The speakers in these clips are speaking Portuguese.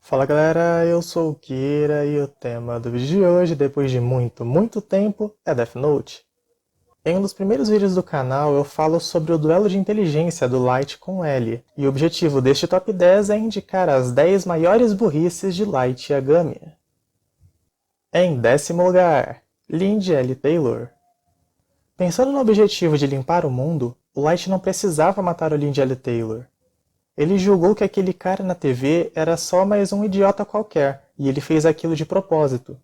Fala galera, eu sou o Kira e o tema do vídeo de hoje, depois de muito tempo, é Death Note. Em um dos primeiros vídeos do canal eu falo sobre o duelo de inteligência do Light com L, e o objetivo deste top 10 é indicar as 10 maiores burrices de Light Yagami. Em décimo lugar, Lindy L. Taylor. Pensando no objetivo de limpar o mundo, o Light não precisava matar o Lindy L. Taylor. Ele julgou que aquele cara na TV era só mais um idiota qualquer, e ele fez aquilo de propósito.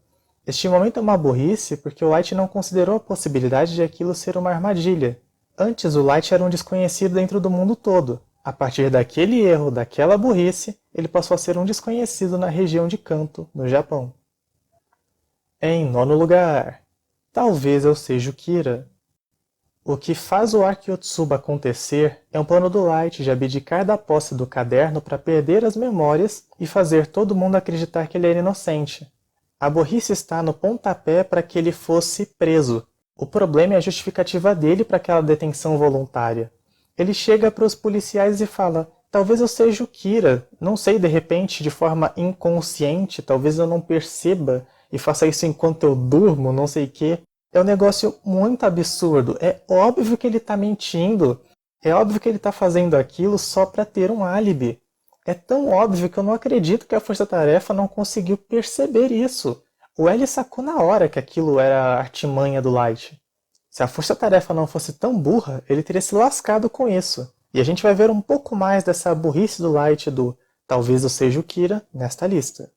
Este momento é uma burrice porque o Light não considerou a possibilidade de aquilo ser uma armadilha. Antes, o Light era um desconhecido dentro do mundo todo. A partir daquele erro, daquela burrice, ele passou a ser um desconhecido na região de Kanto, no Japão. Em nono lugar, talvez eu seja o Kira. O que faz o Arco Yotsuba acontecer é um plano do Light de abdicar da posse do caderno para perder as memórias e fazer todo mundo acreditar que ele era inocente. A burrice está no pontapé para que ele fosse preso. O problema é a justificativa dele para aquela detenção voluntária. Ele chega para os policiais e fala: talvez eu seja o Kira, não sei, de repente, de forma inconsciente, talvez eu não perceba e faça isso enquanto eu durmo, não sei o quê. É um negócio muito absurdo. É óbvio que ele está mentindo. É óbvio que ele está fazendo aquilo só para ter um álibi. É tão óbvio que eu não acredito que a Força Tarefa não conseguiu perceber isso. O L sacou na hora que aquilo era a artimanha do Light. Se a Força Tarefa não fosse tão burra, ele teria se lascado com isso. E a gente vai ver um pouco mais dessa burrice do Light do talvez eu seja o Kira nesta lista.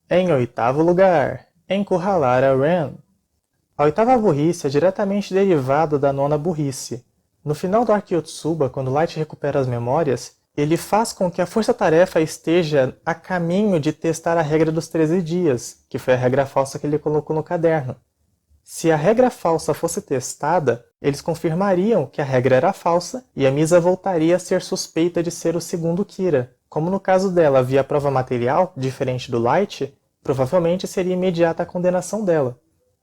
Em oitavo lugar, encurralar a Ren. A oitava burrice é diretamente derivada da nona burrice. No final do Arco Yotsuba, quando Light recupera as memórias, ele faz com que a Força-Tarefa esteja a caminho de testar a regra dos 13 dias, que foi a regra falsa que ele colocou no caderno. Se a regra falsa fosse testada, eles confirmariam que a regra era falsa e a Misa voltaria a ser suspeita de ser o segundo Kira. Como no caso dela havia prova material, diferente do Light, provavelmente seria imediata a condenação dela.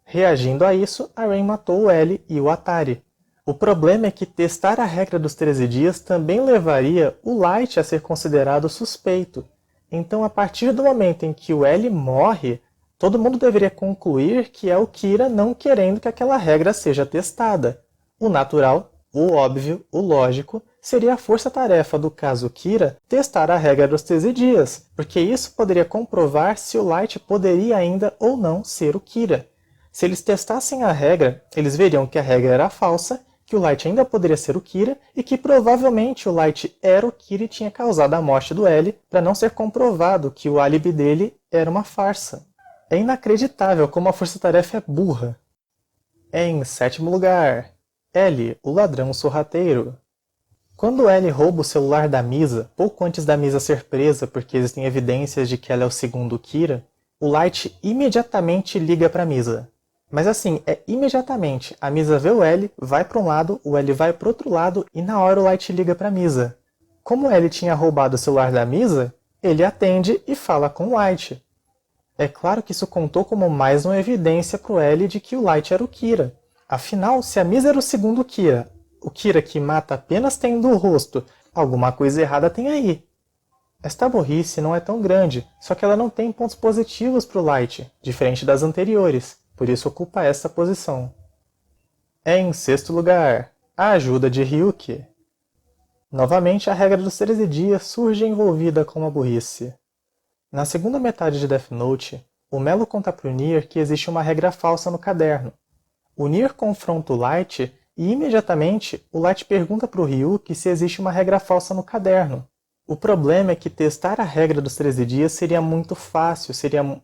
Reagindo a isso, a Ren matou o L e o Atari. O problema é que testar a regra dos 13 dias também levaria o Light a ser considerado suspeito. Então, a partir do momento em que o L morre, todo mundo deveria concluir que é o Kira não querendo que aquela regra seja testada. O natural, o óbvio, o lógico, seria a força-tarefa do caso Kira testar a regra dos 13 dias, porque isso poderia comprovar se o Light poderia ainda ou não ser o Kira. Se eles testassem a regra, eles veriam que a regra era falsa, que o Light ainda poderia ser o Kira e que provavelmente o Light era o Kira e tinha causado a morte do L para não ser comprovado que o álibi dele era uma farsa. É inacreditável como a força-tarefa é burra. Em sétimo lugar, L, o ladrão sorrateiro. Quando L rouba o celular da Misa, pouco antes da Misa ser presa porque existem evidências de que ela é o segundo Kira, o Light imediatamente liga para Misa. Mas assim, é imediatamente. A Misa vê o L, vai para um lado, o L vai para o outro lado e na hora o Light liga para Misa. Como o L tinha roubado o celular da Misa, ele atende e fala com o Light. É claro que isso contou como mais uma evidência para o L de que o Light era o Kira. Afinal, se a Misa era o segundo Kira, o Kira que mata apenas tendo o rosto, alguma coisa errada tem aí. Esta burrice não é tão grande, só que ela não tem pontos positivos para o Light, diferente das anteriores. Por isso ocupa esta posição. Em sexto lugar, a ajuda de Ryuki. Novamente a regra dos 13 dias surge envolvida com uma burrice. Na segunda metade de Death Note, o Melo conta para o Nier que existe uma regra falsa no caderno. O Nier confronta o Light e imediatamente o Light pergunta para o Ryuki se existe uma regra falsa no caderno. O problema é que testar a regra dos 13 dias seria muito fácil,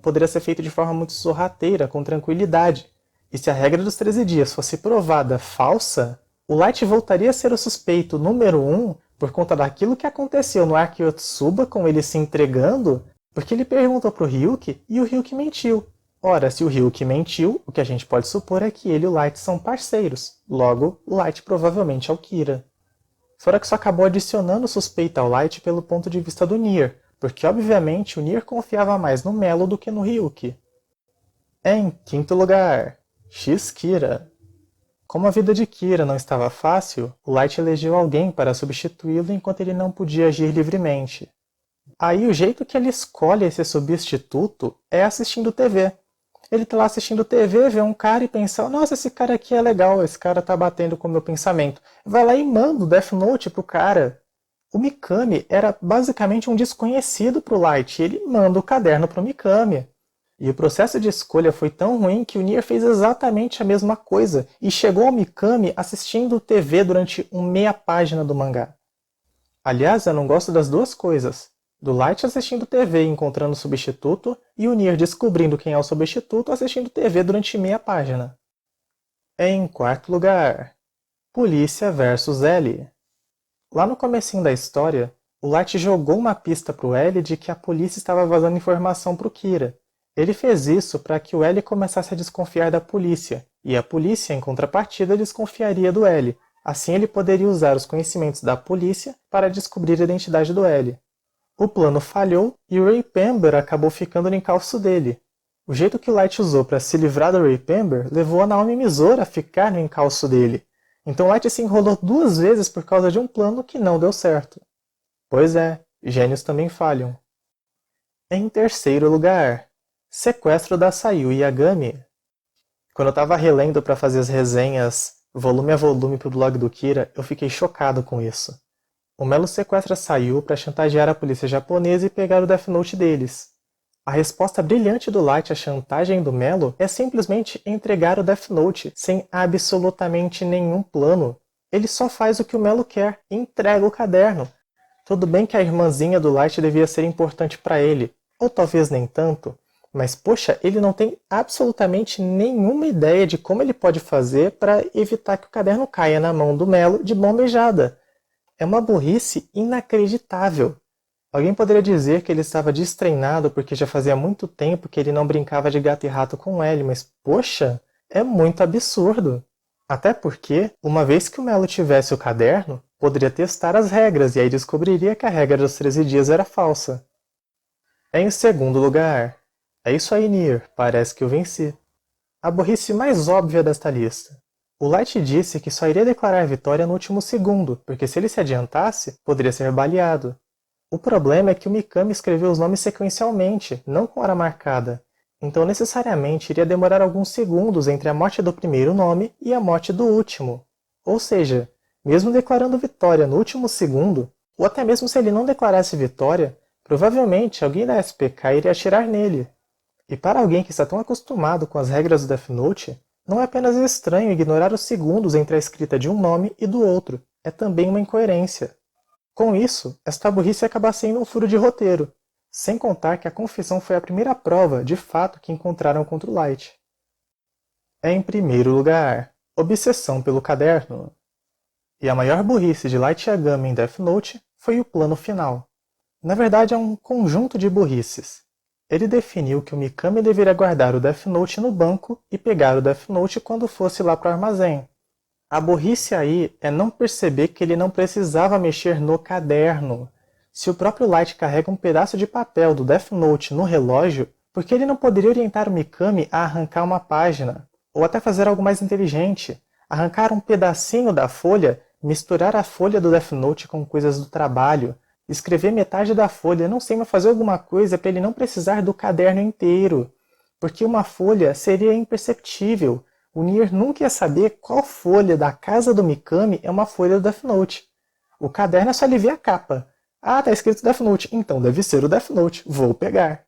poderia ser feito de forma muito sorrateira, com tranquilidade. E se a regra dos 13 dias fosse provada falsa, o Light voltaria a ser o suspeito número 1 por conta daquilo que aconteceu no Arco Yotsuba com ele se entregando, porque ele perguntou para o Ryuki e o Ryuki mentiu. Ora, se o Ryuki mentiu, o que a gente pode supor é que ele e o Light são parceiros. Logo, o Light provavelmente é o Kira. Fora que isso acabou adicionando suspeita ao Light pelo ponto de vista do Nier, porque obviamente o Nier confiava mais no Melo do que no Ryuki. Em quinto lugar, X-Kira. Como a vida de Kira não estava fácil, o Light elegeu alguém para substituí-lo enquanto ele não podia agir livremente. Aí o jeito que ele escolhe esse substituto é assistindo TV. Ele tá lá assistindo TV, vê um cara e pensa, nossa, esse cara aqui é legal, esse cara tá batendo com o meu pensamento. Vai lá e manda o Death Note pro cara. O Mikami era basicamente um desconhecido pro Light, e ele manda o caderno pro Mikami. E o processo de escolha foi tão ruim que o Nier fez exatamente a mesma coisa, e chegou ao Mikami assistindo TV durante meia página do mangá. Aliás, eu não gosto das duas coisas. Do Light assistindo TV e encontrando o substituto, e o Nier descobrindo quem é o substituto assistindo TV durante meia página. Em quarto lugar, Polícia vs L. Lá no comecinho da história, o Light jogou uma pista pro L de que a polícia estava vazando informação pro Kira. Ele fez isso para que o L começasse a desconfiar da polícia, e a polícia, em contrapartida, desconfiaria do L. Assim ele poderia usar os conhecimentos da polícia para descobrir a identidade do L. O plano falhou e o Ray Pember acabou ficando no encalço dele. O jeito que o Light usou para se livrar do Ray Pember levou a Naomi Misora a ficar no encalço dele. Então o Light se enrolou 2 vezes por causa de um plano que não deu certo. Pois é, gênios também falham. Em terceiro lugar, Sequestro da Sayu Yagami. Quando eu estava relendo para fazer as resenhas volume a volume para o blog do Kira, eu fiquei chocado com isso. O Melo sequestra Sayu para chantagear a polícia japonesa e pegar o Death Note deles. A resposta brilhante do Light à chantagem do Melo é simplesmente entregar o Death Note sem absolutamente nenhum plano. Ele só faz o que o Melo quer e entrega o caderno. Tudo bem que a irmãzinha do Light devia ser importante para ele, ou talvez nem tanto, mas poxa, ele não tem absolutamente nenhuma ideia de como ele pode fazer para evitar que o caderno caia na mão do Melo de mão beijada. É uma burrice inacreditável. Alguém poderia dizer que ele estava destreinado porque já fazia muito tempo que ele não brincava de gato e rato com ele, mas poxa, é muito absurdo. Até porque, uma vez que o Melo tivesse o caderno, poderia testar as regras e aí descobriria que a regra dos 13 dias era falsa. Em segundo lugar, é isso aí, Nier, parece que eu venci. A burrice mais óbvia desta lista. O Light disse que só iria declarar a vitória no último segundo, porque se ele se adiantasse, poderia ser baleado. O problema é que o Mikami escreveu os nomes sequencialmente, não com hora marcada. Então necessariamente iria demorar alguns segundos entre a morte do primeiro nome e a morte do último. Ou seja, mesmo declarando vitória no último segundo, ou até mesmo se ele não declarasse vitória, provavelmente alguém da SPK iria atirar nele. E para alguém que está tão acostumado com as regras do Death Note, não é apenas estranho ignorar os segundos entre a escrita de um nome e do outro, é também uma incoerência. Com isso, esta burrice acaba sendo um furo de roteiro, sem contar que a confissão foi a primeira prova, de fato, que encontraram contra o Light. Em primeiro lugar, obsessão pelo caderno. E a maior burrice de Light Yagami em Death Note foi o plano final. Na verdade, é um conjunto de burrices. Ele definiu que o Mikami deveria guardar o Death Note no banco e pegar o Death Note quando fosse lá para o armazém. A burrice aí é não perceber que ele não precisava mexer no caderno. Se o próprio Light carrega um pedaço de papel do Death Note no relógio, por que ele não poderia orientar o Mikami a arrancar uma página? Ou até fazer algo mais inteligente, arrancar um pedacinho da folha, misturar a folha do Death Note com coisas do trabalho, escrever metade da folha, não sei, mas fazer alguma coisa para ele não precisar do caderno inteiro. Porque uma folha seria imperceptível. O Nier nunca ia saber qual folha da casa do Mikami é uma folha do Death Note. O caderno é só ele ver a capa. Ah, tá escrito Death Note, então deve ser o Death Note, vou pegar.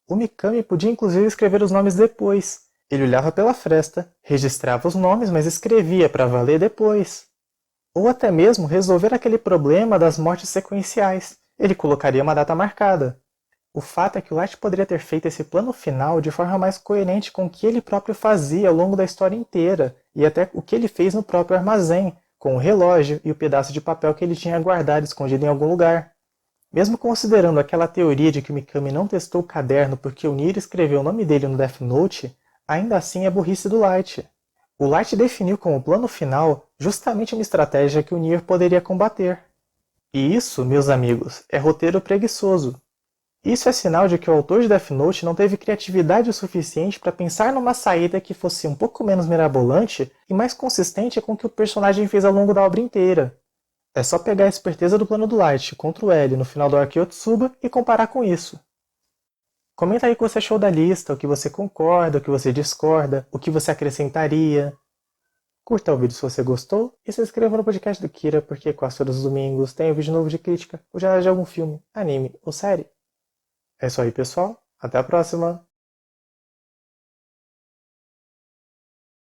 O Mikami podia inclusive escrever os nomes depois. Ele olhava pela fresta, registrava os nomes, mas escrevia para valer depois. Ou até mesmo resolver aquele problema das mortes sequenciais. Ele colocaria uma data marcada. O fato é que o Light poderia ter feito esse plano final de forma mais coerente com o que ele próprio fazia ao longo da história inteira, e até o que ele fez no próprio armazém, com o relógio e o pedaço de papel que ele tinha guardado escondido em algum lugar. Mesmo considerando aquela teoria de que o Mikami não testou o caderno porque o Nier escreveu o nome dele no Death Note, ainda assim é burrice do Light. O Light definiu como plano final justamente uma estratégia que o Nier poderia combater. E isso, meus amigos, é roteiro preguiçoso. Isso é sinal de que o autor de Death Note não teve criatividade o suficiente para pensar numa saída que fosse um pouco menos mirabolante e mais consistente com o que o personagem fez ao longo da obra inteira. É só pegar a esperteza do plano do Light, Ctrl L, no final do arco Yotsuba e comparar com isso. Comenta aí o que você achou da lista, o que você concorda, o que você discorda, o que você acrescentaria. Curta o vídeo se você gostou e se inscreva no podcast do Kira, porque quase todos os domingos tem um vídeo novo de crítica ou já de algum filme, anime ou série. É isso aí, pessoal. Até a próxima!